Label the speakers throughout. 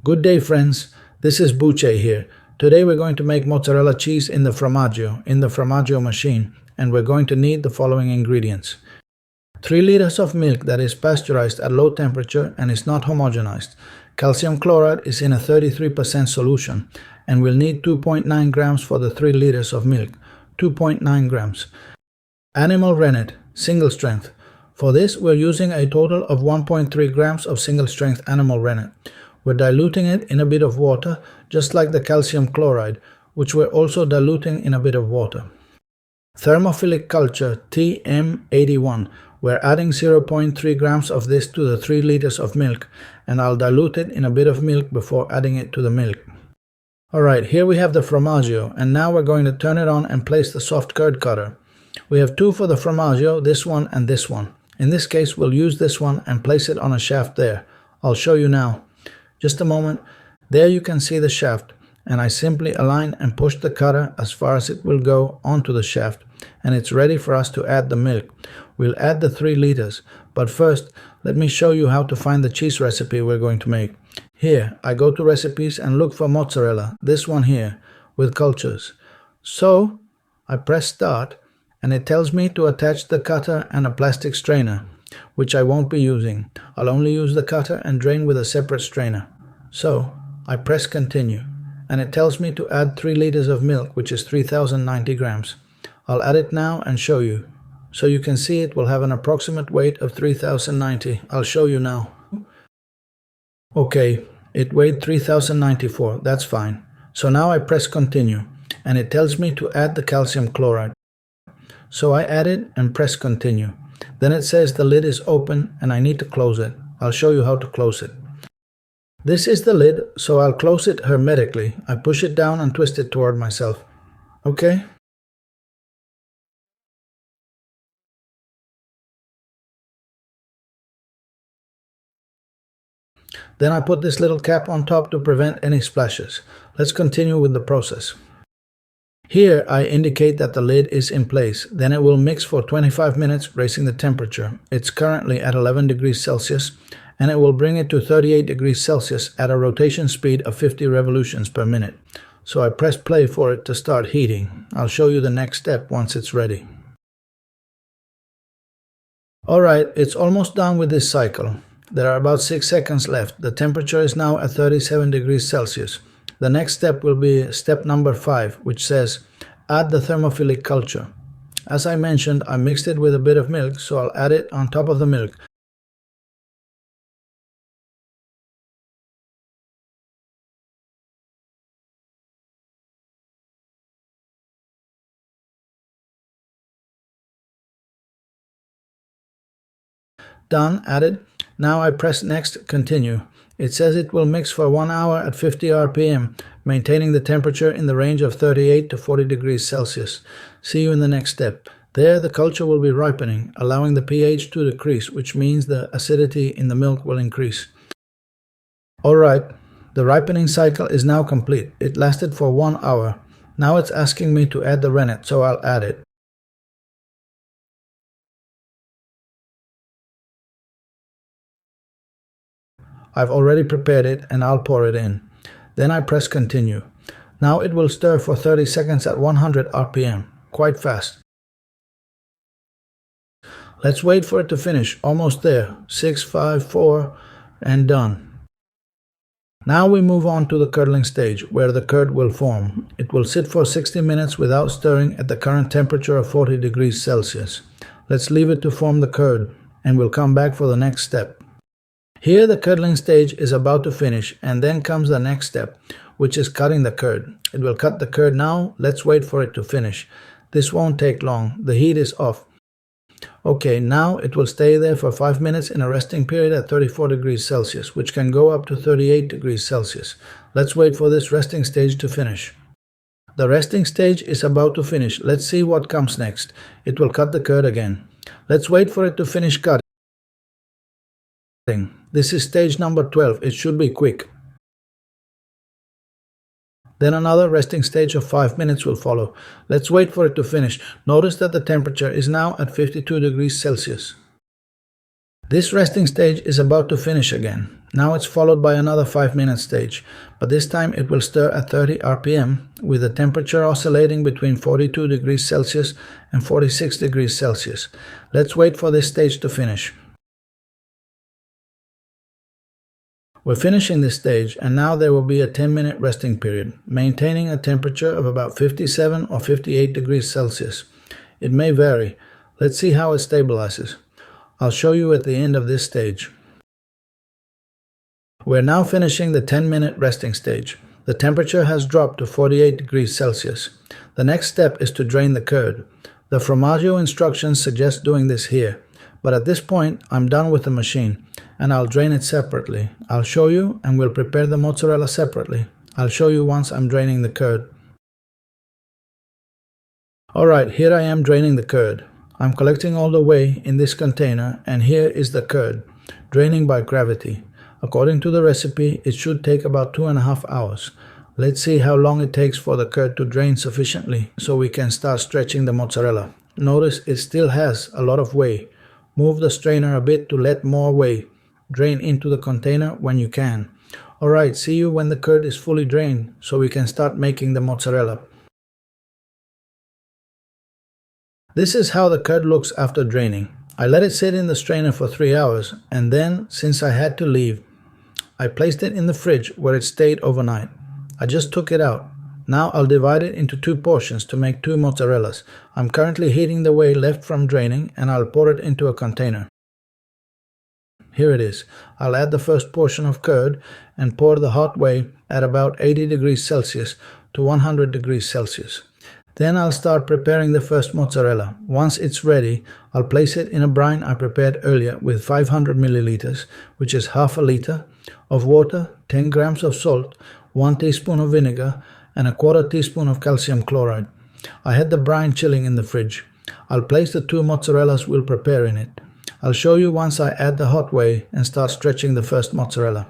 Speaker 1: Good day, friends. This is Buche here. Today we're going to make mozzarella cheese in the Fromaggio machine, and we're going to need the following ingredients. 3 liters of milk that is pasteurized at low temperature and is not homogenized. Calcium chloride is in a 33% solution, and we'll need 2.9 grams for the 3 liters of milk. 2.9 grams. Animal rennet, single strength. For this, we're using a total of 1.3 grams of single strength animal rennet. We're diluting it in a bit of water, just like the calcium chloride, which we're also diluting in a bit of water. Thermophilic culture TM81. We're adding 0.3 grams of this to the 3 liters of milk, and I'll dilute it in a bit of milk before adding it to the milk. Alright, here we have the Fromaggio, and now we're going to turn it on and place the soft curd cutter. We have 2 for the Fromaggio, this one and this one. In this case, we'll use this one and place it on a shaft there. I'll show you now. Just a moment. There you can see the shaft, and I simply align and push the cutter as far as it will go onto the shaft, and it's ready for us to add the milk. We'll add the 3 liters, but first let me show you how to find the cheese recipe we're going to make. Here, I go to recipes and look for mozzarella, this one here, with cultures. So, I press start, and it tells me to attach the cutter and a plastic strainer, which I won't be using. I'll only use the cutter and drain with a separate strainer. So, I press continue, and it tells me to add 3 liters of milk, which is 3090 grams. I'll add it now and show you. So you can see it will have an approximate weight of 3090. I'll show you now. Okay, it weighed 3094, that's fine. So now I press continue, and it tells me to add the calcium chloride. So I add it and press continue. Then it says the lid is open and I need to close it. I'll show you how to close it. This is the lid, so I'll close it hermetically. I push it down and twist it toward myself. Okay? Then I put this little cap on top to prevent any splashes. Let's continue with the process. Here I indicate that the lid is in place. Then it will mix for 25 minutes, raising the temperature. It's currently at 11 degrees Celsius, and it will bring it to 38 degrees Celsius at a rotation speed of 50 revolutions per minute. So I press play for it to start heating. I'll show you the next step once it's ready. Alright, it's almost done with this cycle. There are about 6 seconds left. The temperature is now at 37 degrees Celsius. The next step will be step number 5, which says add the thermophilic culture. As I mentioned, I mixed it with a bit of milk, so I'll add it on top of the milk. Done, added. Now I press next, continue. It says it will mix for 1 hour at 50 RPM, maintaining the temperature in the range of 38 to 40 degrees Celsius. See you in the next step. There the culture will be ripening, allowing the pH to decrease, which means the acidity in the milk will increase. Alright, the ripening cycle is now complete. It lasted for 1 hour. Now it's asking me to add the rennet, so I'll add it. I've already prepared it and I'll pour it in. Then I press continue. Now it will stir for 30 seconds at 100 RPM. Quite fast. Let's wait for it to finish. Almost there. 6, 5, 4, and done. Now we move on to the curdling stage, where the curd will form. It will sit for 60 minutes without stirring at the current temperature of 40 degrees Celsius. Let's leave it to form the curd, and we'll come back for the next step. Here the curdling stage is about to finish, and then comes the next step, which is cutting the curd. It will cut the curd now. Let's wait for it to finish. This won't take long. The heat is off. Okay, now it will stay there for 5 minutes in a resting period at 34 degrees Celsius, which can go up to 38 degrees Celsius. Let's wait for this resting stage to finish. The resting stage is about to finish. Let's see what comes next. It will cut the curd again. Let's wait for it to finish cutting. This is stage number 12. It should be quick. Then another resting stage of 5 minutes will follow. Let's wait for it to finish. Notice that the temperature is now at 52 degrees Celsius. This resting stage is about to finish again. Now it's followed by another 5-minute stage, but this time it will stir at 30 rpm with the temperature oscillating between 42 degrees Celsius and 46 degrees Celsius. Let's wait for this stage to finish. We're finishing this stage, and now there will be a 10-minute resting period, maintaining a temperature of about 57 or 58 degrees Celsius. It may vary. Let's see how it stabilizes. I'll show you at the end of this stage. We're now finishing the 10-minute resting stage. The temperature has dropped to 48 degrees Celsius. The next step is to drain the curd. The Fromaggio instructions suggest doing this here, but at this point I'm done with the machine, and I'll drain it separately. I'll show you, and we'll prepare the mozzarella separately. I'll show you once I'm draining the curd. Alright, here I am draining the curd. I'm collecting all the whey in this container, and here is the curd, draining by gravity. According to the recipe, it should take about 2.5 hours. Let's see how long it takes for the curd to drain sufficiently so we can start stretching the mozzarella. Notice it still has a lot of whey. Move the strainer a bit to let more whey drain into the container when you can. Alright, see you when the curd is fully drained so we can start making the mozzarella. This is how the curd looks after draining. I let it sit in the strainer for 3 hours, and then, since I had to leave, I placed it in the fridge where it stayed overnight. I just took it out. Now I'll divide it into 2 portions to make 2 mozzarellas. I'm currently heating the whey left from draining, and I'll pour it into a container. Here it is. I'll add the first portion of curd and pour the hot whey at about 80 degrees Celsius to 100 degrees Celsius. Then I'll start preparing the first mozzarella. Once it's ready, I'll place it in a brine I prepared earlier with 500 milliliters, which is half a liter, of water, 10 grams of salt, 1 teaspoon of vinegar, and a 1/4 teaspoon of calcium chloride. I had the brine chilling in the fridge. I'll place the 2 mozzarellas we'll prepare in it. I'll show you once I add the hot whey and start stretching the first mozzarella.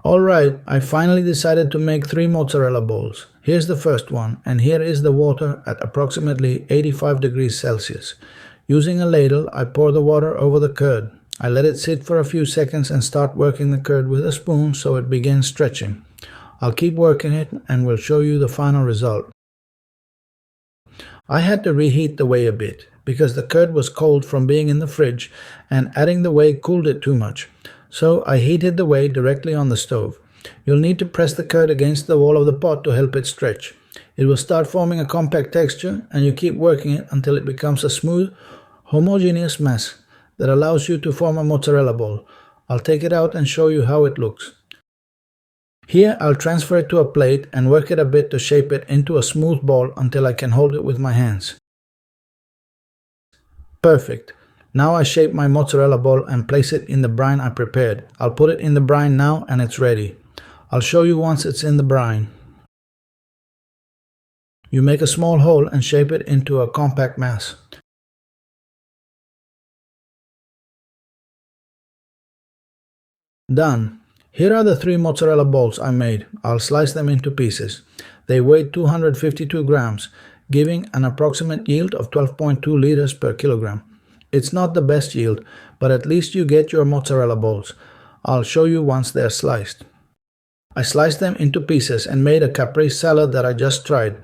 Speaker 1: Alright, I finally decided to make 3 mozzarella balls. Here's the first one, and here is the water at approximately 85 degrees Celsius. Using a ladle, I pour the water over the curd. I let it sit for a few seconds and start working the curd with a spoon so it begins stretching. I'll keep working it and will show you the final result. I had to reheat the whey a bit because the curd was cold from being in the fridge, and adding the whey cooled it too much. So I heated the whey directly on the stove. You'll need to press the curd against the wall of the pot to help it stretch. It will start forming a compact texture, and you keep working it until it becomes a smooth, homogeneous mass that allows you to form a mozzarella ball. I'll take it out and show you how it looks. Here I'll transfer it to a plate and work it a bit to shape it into a smooth ball until I can hold it with my hands. Perfect. Now I shape my mozzarella ball and place it in the brine I prepared. I'll put it in the brine now and it's ready. I'll show you once it's in the brine. You make a small hole and shape it into a compact mass. Done. Here are the 3 mozzarella balls I made. I'll slice them into pieces. They weighed 252 grams, giving an approximate yield of 12.2 liters per kilogram. It's not the best yield, but at least you get your mozzarella balls. I'll show you once they're sliced. I sliced them into pieces and made a caprese salad that I just tried.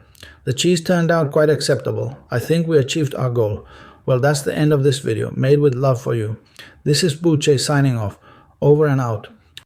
Speaker 1: The cheese turned out quite acceptable. I think we achieved our goal. Well, that's the end of this video, made with love for you. This is Buche signing off. Over and out.